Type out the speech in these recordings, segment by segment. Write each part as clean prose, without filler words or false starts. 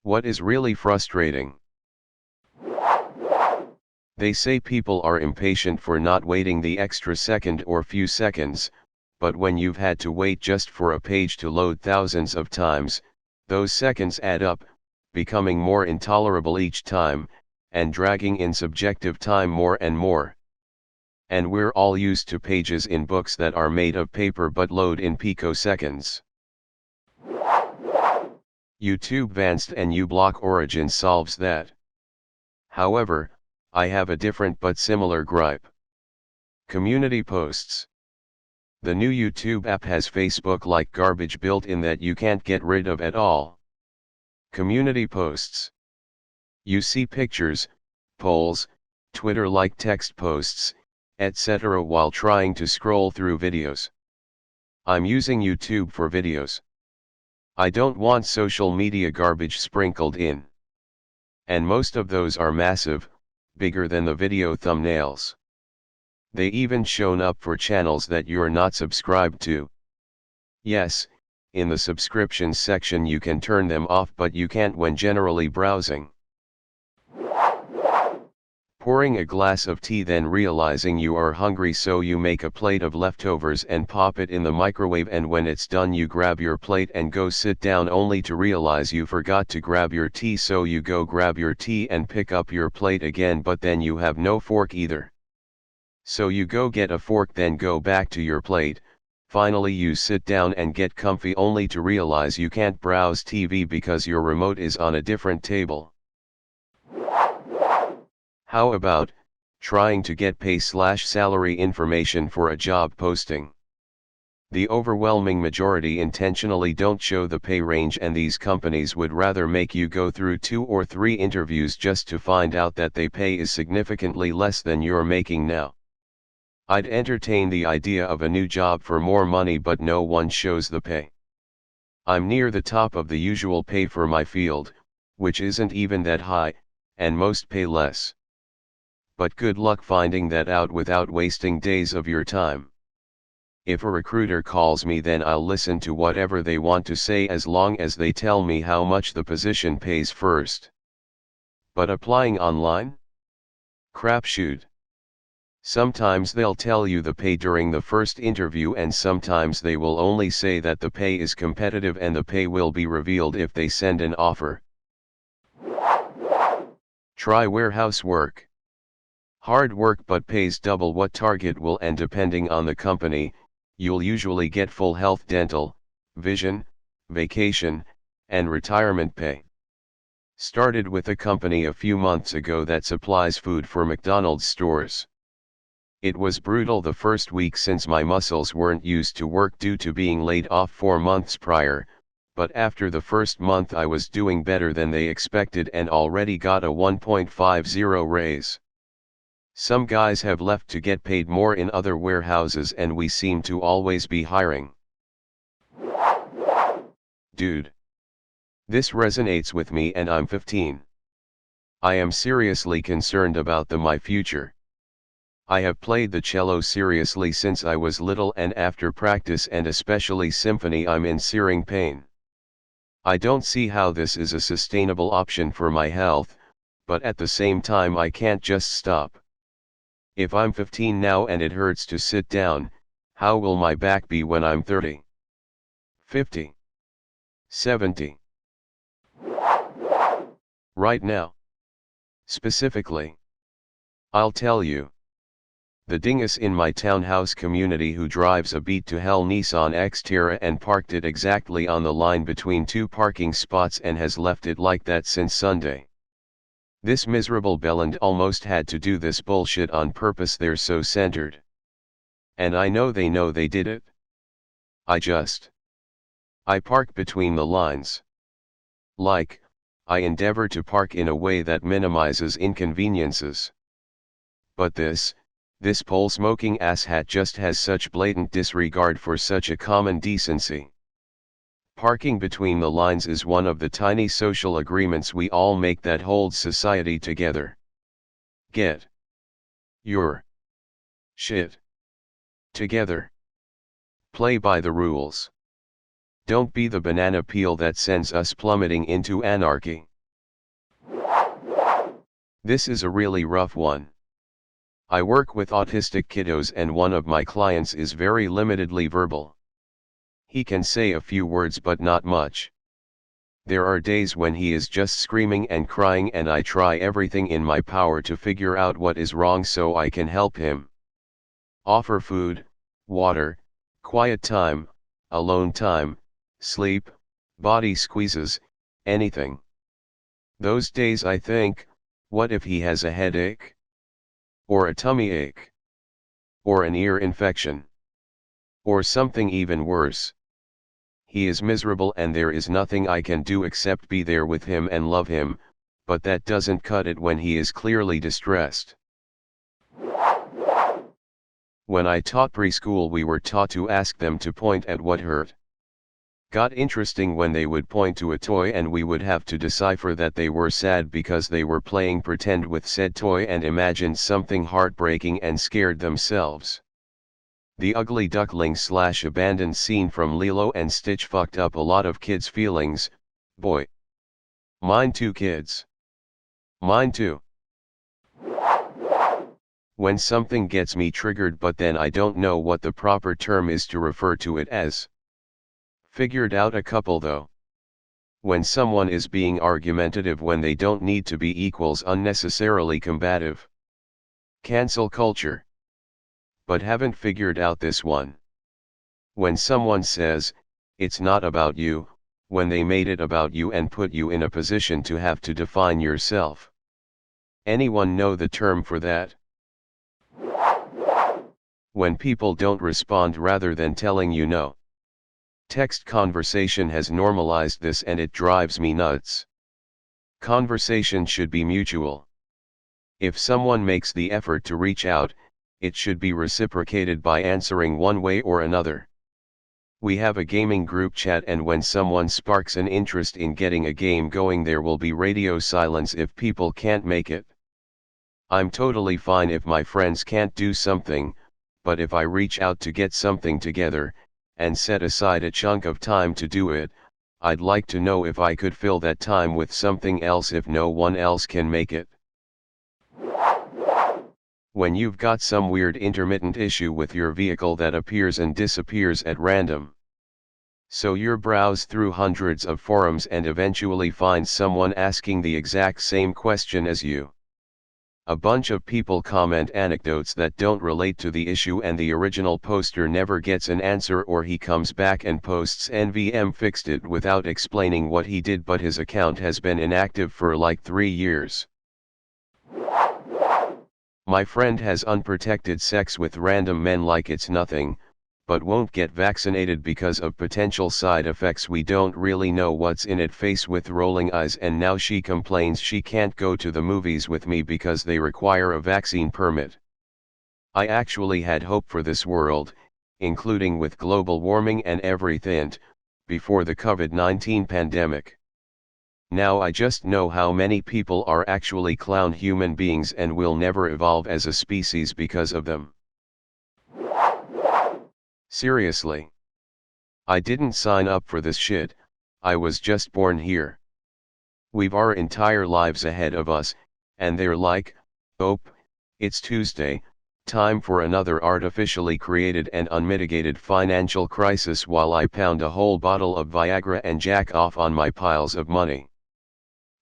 What is really frustrating? They say people are impatient for not waiting the extra second or few seconds, but when you've had to wait just for a page to load thousands of times, those seconds add up, becoming more intolerable each time, and dragging in subjective time more and more. And we're all used to pages in books that are made of paper but load in picoseconds. YouTube Advanced and uBlock Origin solves that. However, I have a different but similar gripe. Community posts. The new YouTube app has Facebook-like garbage built in that you can't get rid of at all. Community posts. You see pictures, polls, Twitter-like text posts, etc. while trying to scroll through videos. I'm using YouTube for videos. I don't want social media garbage sprinkled in. And most of those are massive, bigger than the video thumbnails. They even shown up for channels that you're not subscribed to. Yes, in the subscriptions section you can turn them off, but you can't when generally browsing. Pouring a glass of tea, then realizing you are hungry, so you make a plate of leftovers and pop it in the microwave, and when it's done you grab your plate and go sit down, only to realize you forgot to grab your tea, so you go grab your tea and pick up your plate again, but then you have no fork either. So you go get a fork, then go back to your plate. Finally you sit down and get comfy, only to realize you can't browse TV because your remote is on a different table. How about trying to get pay/salary information for a job posting? The overwhelming majority intentionally don't show the pay range, and these companies would rather make you go through 2 or 3 interviews just to find out that they pay is significantly less than you're making now. I'd entertain the idea of a new job for more money, but no one shows the pay. I'm near the top of the usual pay for my field, which isn't even that high, and most pay less. But good luck finding that out without wasting days of your time. If a recruiter calls me, then I'll listen to whatever they want to say as long as they tell me how much the position pays first. But applying online? Crapshoot. Sometimes they'll tell you the pay during the first interview, and sometimes they will only say that the pay is competitive and the pay will be revealed if they send an offer. Try warehouse work. Hard work but pays double what Target will, and depending on the company, you'll usually get full health, dental, vision, vacation, and retirement pay. Started with a company a few months ago that supplies food for McDonald's stores. It was brutal the first week since my muscles weren't used to work due to being laid off 4 months prior, but after the first month I was doing better than they expected and already got a 1.50 raise. Some guys have left to get paid more in other warehouses, and we seem to always be hiring. Dude. This resonates with me, and I'm 15. I am seriously concerned about my future. I have played the cello seriously since I was little, and after practice and especially symphony I'm in searing pain. I don't see how this is a sustainable option for my health, but at the same time I can't just stop. If I'm 15 now and it hurts to sit down, how will my back be when I'm 30? 50? 70? Right now? Specifically? I'll tell you. The dingus in my townhouse community who drives a beat to hell Nissan Xterra and parked it exactly on the line between 2 parking spots and has left it like that since Sunday. This miserable bellend almost had to do this bullshit on purpose, they're so centered. And I know they did it. I park between the lines. Like, I endeavor to park in a way that minimizes inconveniences. But this pole-smoking asshat just has such blatant disregard for such a common decency. Parking between the lines is one of the tiny social agreements we all make that holds society together. Get your shit together. Play by the rules. Don't be the banana peel that sends us plummeting into anarchy. This is a really rough one. I work with autistic kiddos and one of my clients is very limitedly verbal. He can say a few words but not much. There are days when he is just screaming and crying and I try everything in my power to figure out what is wrong so I can help him. Offer food, water, quiet time, alone time, sleep, body squeezes, anything. Those days I think, what if he has a headache? Or a tummy ache? Or an ear infection? Or something even worse? He is miserable and there is nothing I can do except be there with him and love him, but that doesn't cut it when he is clearly distressed. When I taught preschool we were taught to ask them to point at what hurt. Got interesting when they would point to a toy and we would have to decipher that they were sad because they were playing pretend with said toy and imagined something heartbreaking and scared themselves. The ugly duckling / abandoned scene from Lilo and Stitch fucked up a lot of kids' feelings, boy. Mine too, kids. Mine too. When something gets me triggered but then I don't know what the proper term is to refer to it as. Figured out a couple though. When someone is being argumentative when they don't need to be equals unnecessarily combative. Cancel culture. But haven't figured out this one. When someone says, it's not about you, when they made it about you and put you in a position to have to define yourself. Anyone know the term for that? When people don't respond rather than telling you no. Text conversation has normalized this and it drives me nuts. Conversation should be mutual. If someone makes the effort to reach out, it should be reciprocated by answering one way or another. We have a gaming group chat and when someone sparks an interest in getting a game going there will be radio silence if people can't make it. I'm totally fine if my friends can't do something, but if I reach out to get something together, and set aside a chunk of time to do it, I'd like to know if I could fill that time with something else if no one else can make it. When you've got some weird intermittent issue with your vehicle that appears and disappears at random. So you browse through hundreds of forums and eventually find someone asking the exact same question as you. A bunch of people comment anecdotes that don't relate to the issue and the original poster never gets an answer or he comes back and posts NVM fixed it without explaining what he did but his account has been inactive for like 3 years. My friend has unprotected sex with random men like it's nothing, but won't get vaccinated because of potential side effects we don't really know what's in it face with rolling eyes and now she complains she can't go to the movies with me because they require a vaccine permit. I actually had hope for this world, including with global warming and everything, before the COVID-19 pandemic. Now I just know how many people are actually clown human beings and will never evolve as a species because of them. Seriously. I didn't sign up for this shit, I was just born here. We've our entire lives ahead of us, and they're like, oh, it's Tuesday, time for another artificially created and unmitigated financial crisis while I pound a whole bottle of Viagra and jack off on my piles of money.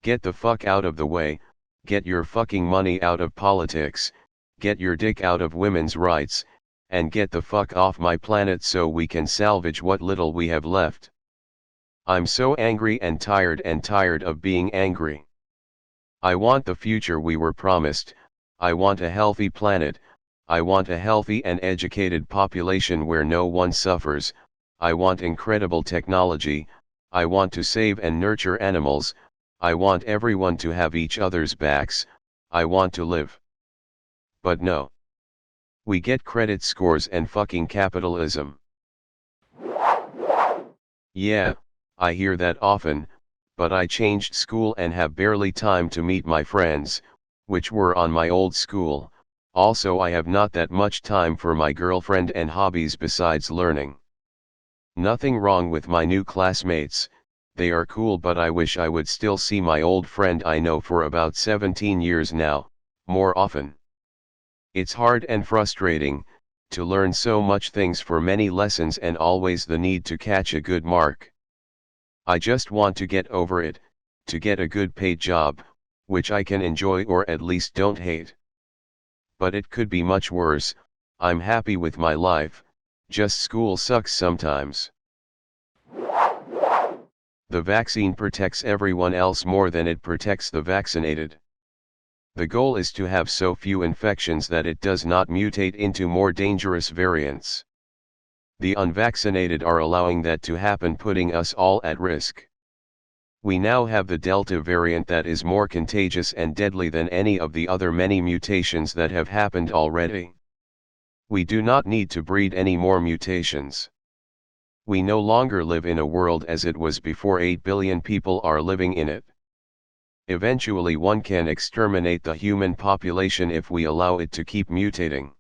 Get the fuck out of the way, get your fucking money out of politics, get your dick out of women's rights, and get the fuck off my planet so we can salvage what little we have left. I'm so angry and tired of being angry. I want the future we were promised, I want a healthy planet, I want a healthy and educated population where no one suffers, I want incredible technology, I want to save and nurture animals, I want everyone to have each other's backs, I want to live. But no. We get credit scores and fucking capitalism. Yeah, I hear that often, but I changed school and have barely time to meet my friends, which were on my old school, also I have not that much time for my girlfriend and hobbies besides learning. Nothing wrong with my new classmates, they are cool, but I wish I would still see my old friend I know for about 17 years now, more often. It's hard and frustrating, to learn so much things for many lessons and always the need to catch a good mark. I just want to get over it, to get a good paid job, which I can enjoy or at least don't hate. But it could be much worse. I'm happy with my life, just school sucks sometimes. The vaccine protects everyone else more than it protects the vaccinated. The goal is to have so few infections that it does not mutate into more dangerous variants. The unvaccinated are allowing that to happen, putting us all at risk. We now have the Delta variant that is more contagious and deadly than any of the other many mutations that have happened already. We do not need to breed any more mutations. We no longer live in a world as it was before. 8 billion people are living in it. Eventually one can exterminate the human population if we allow it to keep mutating.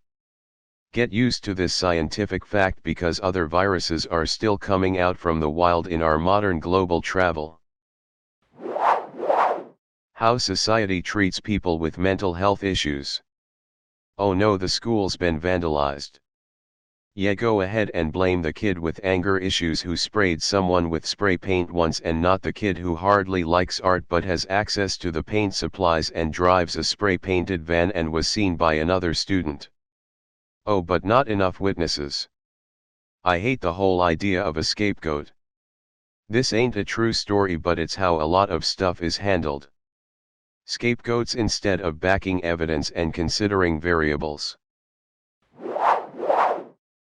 Get used to this scientific fact, because other viruses are still coming out from the wild in our modern global travel. How society treats people with mental health issues. Oh no, the school's been vandalized. Yeah, go ahead and blame the kid with anger issues who sprayed someone with spray paint once, and not the kid who hardly likes art but has access to the paint supplies and drives a spray painted van and was seen by another student. Oh, but not enough witnesses. I hate the whole idea of a scapegoat. This ain't a true story, but it's how a lot of stuff is handled. Scapegoats instead of backing evidence and considering variables.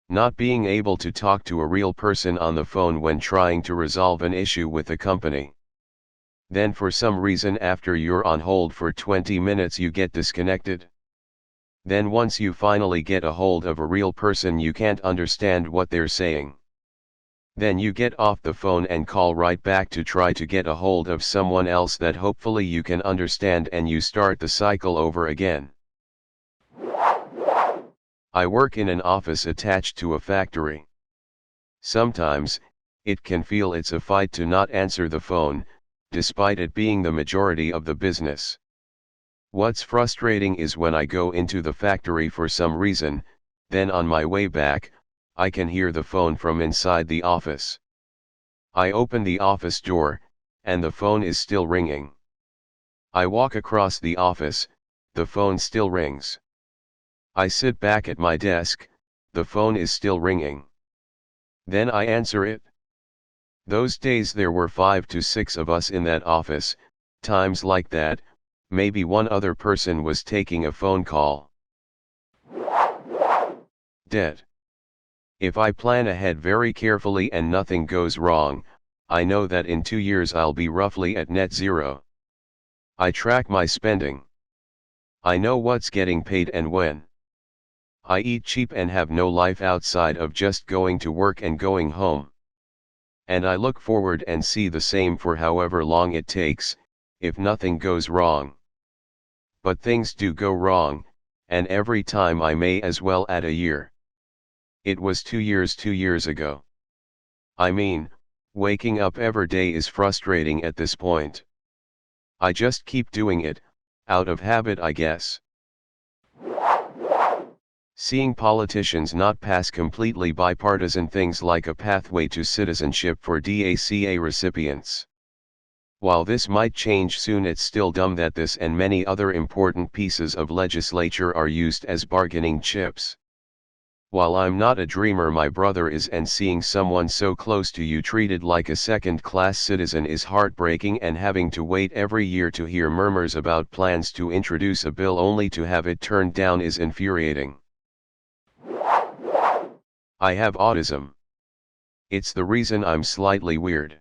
Not being able to talk to a real person on the phone when trying to resolve an issue with a company. Then for some reason after you're on hold for 20 minutes you get disconnected. Then once you finally get a hold of a real person you can't understand what they're saying. Then you get off the phone and call right back to try to get a hold of someone else that hopefully you can understand, and you start the cycle over again. I work in an office attached to a factory. Sometimes, it can feel it's a fight to not answer the phone, despite it being the majority of the business. What's frustrating is when I go into the factory for some reason, then on my way back, I can hear the phone from inside the office. I open the office door, and the phone is still ringing. I walk across the office, the phone still rings. I sit back at my desk, the phone is still ringing. Then I answer it. Those days there were 5 to 6 of us in that office. Times like that, maybe one other person was taking a phone call. Dead. If I plan ahead very carefully and nothing goes wrong, I know that in 2 years I'll be roughly at net zero. I track my spending. I know what's getting paid and when. I eat cheap and have no life outside of just going to work and going home. And I look forward and see the same for however long it takes, if nothing goes wrong. But things do go wrong, and every time I may as well add a year. It was 2 years 2 years ago. I mean, waking up every day is frustrating at this point. I just keep doing it, out of habit I guess. Seeing politicians not pass completely bipartisan things like a pathway to citizenship for DACA recipients. While this might change soon, it's still dumb that this and many other important pieces of legislature are used as bargaining chips. While I'm not a dreamer, my brother is, and seeing someone so close to you treated like a second-class citizen is heartbreaking, and having to wait every year to hear murmurs about plans to introduce a bill only to have it turned down is infuriating. I have autism. It's the reason I'm slightly weird.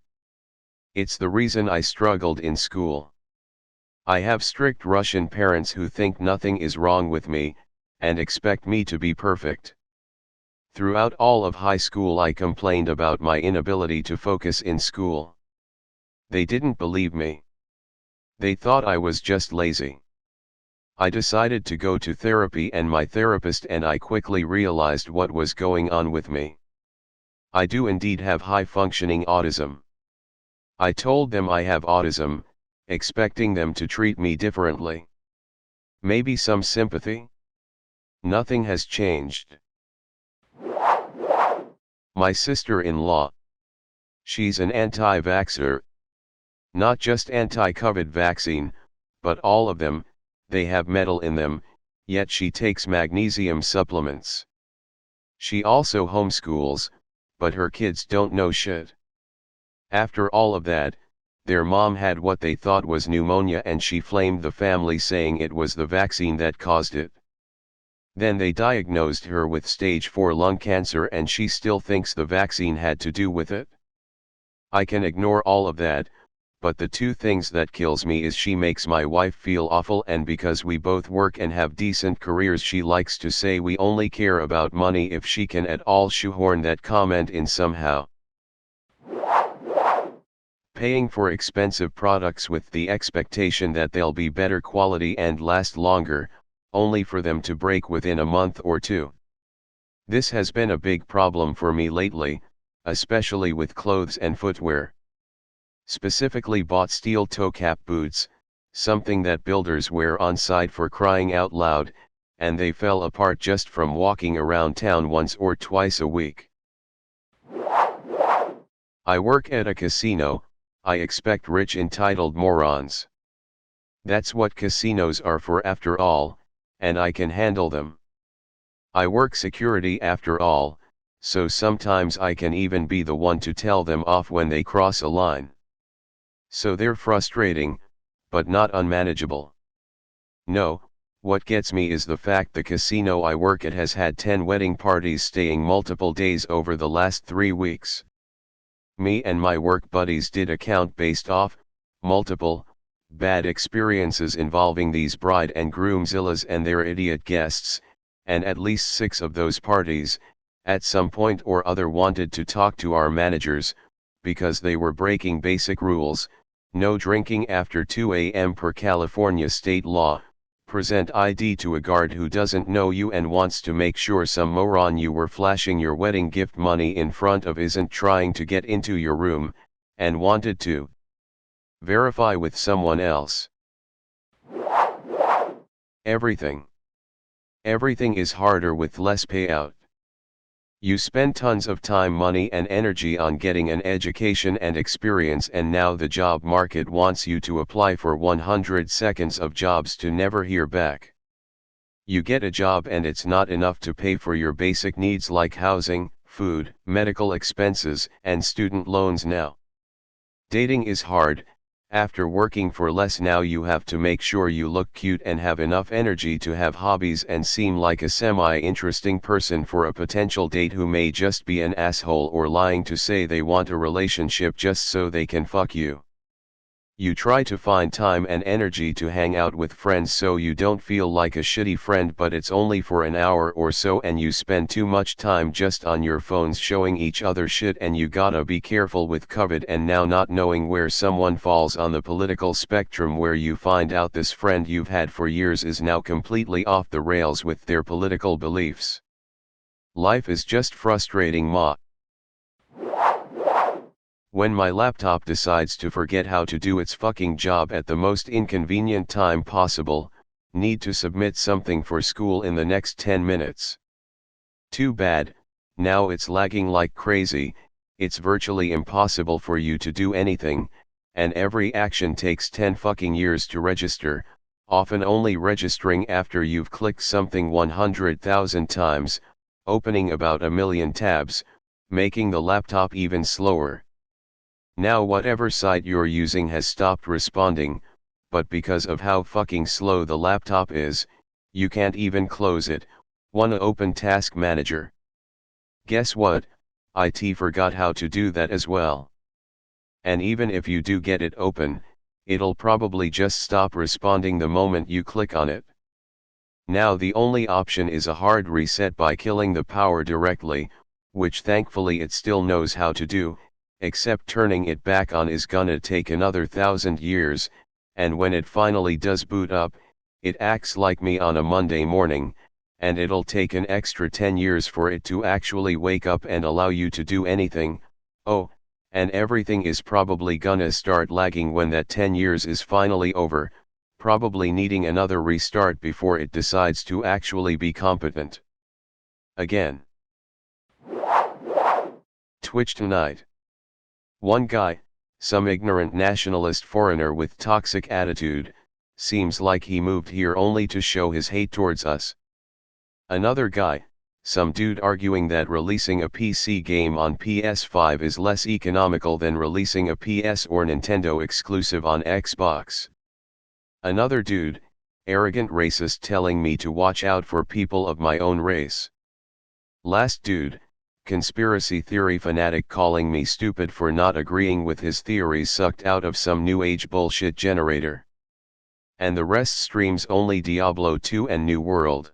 It's the reason I struggled in school. I have strict Russian parents who think nothing is wrong with me, and expect me to be perfect. Throughout all of high school I complained about my inability to focus in school. They didn't believe me. They thought I was just lazy. I decided to go to therapy and my therapist and I quickly realized what was going on with me. I do indeed have high-functioning autism. I told them I have autism, expecting them to treat me differently. Maybe some sympathy? Nothing has changed. My sister-in-law. She's an anti-vaxxer. Not just anti-COVID vaccine, but all of them. They have metal in them, yet she takes magnesium supplements. She also homeschools, but her kids don't know shit. After all of that, their mom had what they thought was pneumonia and she flamed the family saying it was the vaccine that caused it. Then they diagnosed her with stage 4 lung cancer and she still thinks the vaccine had to do with it. I can ignore all of that, but the two things that kills me is she makes my wife feel awful, and because we both work and have decent careers she likes to say we only care about money if she can at all shoehorn that comment in somehow. Paying for expensive products with the expectation that they'll be better quality and last longer, only for them to break within a month or two. This has been a big problem for me lately, especially with clothes and footwear. Specifically bought steel toe cap boots, something that builders wear on site for crying out loud, and they fell apart just from walking around town once or twice a week. I work at a casino. I expect rich entitled morons. That's what casinos are for after all, and I can handle them. I work security after all, so sometimes I can even be the one to tell them off when they cross a line. So they're frustrating, but not unmanageable. No, what gets me is the fact the casino I work at has had 10 wedding parties staying multiple days over the last 3 weeks. Me and my work buddies did a count based off multiple bad experiences involving these bride and groomzillas and their idiot guests, and at least 6 of those parties, at some point or other, wanted to talk to our managers, because they were breaking basic rules: no drinking after 2 a.m. per California state law, present ID to a guard who doesn't know you and wants to make sure some moron you were flashing your wedding gift money in front of isn't trying to get into your room, and wanted to verify with someone else. Everything is harder with less payout. You spend tons of time, money and energy on getting an education and experience, and now the job market wants you to apply for 100 seconds of jobs to never hear back. You get a job and it's not enough to pay for your basic needs like housing, food, medical expenses, and student loans now. Dating is hard. After working for less now you have to make sure you look cute and have enough energy to have hobbies and seem like a semi-interesting person for a potential date who may just be an asshole or lying to say they want a relationship just so they can fuck you. You try to find time and energy to hang out with friends so you don't feel like a shitty friend, but it's only for an hour or so and you spend too much time just on your phones showing each other shit, and you gotta be careful with COVID and now not knowing where someone falls on the political spectrum, where you find out this friend you've had for years is now completely off the rails with their political beliefs. Life is just frustrating, ma. When my laptop decides to forget how to do its fucking job at the most inconvenient time possible, need to submit something for school in the next 10 minutes. Too bad, now it's lagging like crazy, it's virtually impossible for you to do anything, and every action takes 10 fucking years to register, often only registering after you've clicked something 100,000 times, opening about a million tabs, making the laptop even slower. Now whatever site you're using has stopped responding, but because of how fucking slow the laptop is, you can't even close it. Wanna open Task Manager? Guess what, IT forgot how to do that as well. And even if you do get it open, it'll probably just stop responding the moment you click on it. Now the only option is a hard reset by killing the power directly, which thankfully it still knows how to do, except turning it back on is gonna take another 1,000 years, and when it finally does boot up, it acts like me on a Monday morning, and it'll take an extra 10 years for it to actually wake up and allow you to do anything. Oh, and everything is probably gonna start lagging when that 10 years is finally over, probably needing another restart before it decides to actually be competent. Again. Twitch tonight. One guy, some ignorant nationalist foreigner with toxic attitude, seems like he moved here only to show his hate towards us. Another guy, some dude arguing that releasing a PC game on PS5 is less economical than releasing a PS or Nintendo exclusive on Xbox. Another dude, arrogant racist telling me to watch out for people of my own race. Last dude, conspiracy theory fanatic calling me stupid for not agreeing with his theories sucked out of some new age bullshit generator. And the rest streams only Diablo 2 and New World.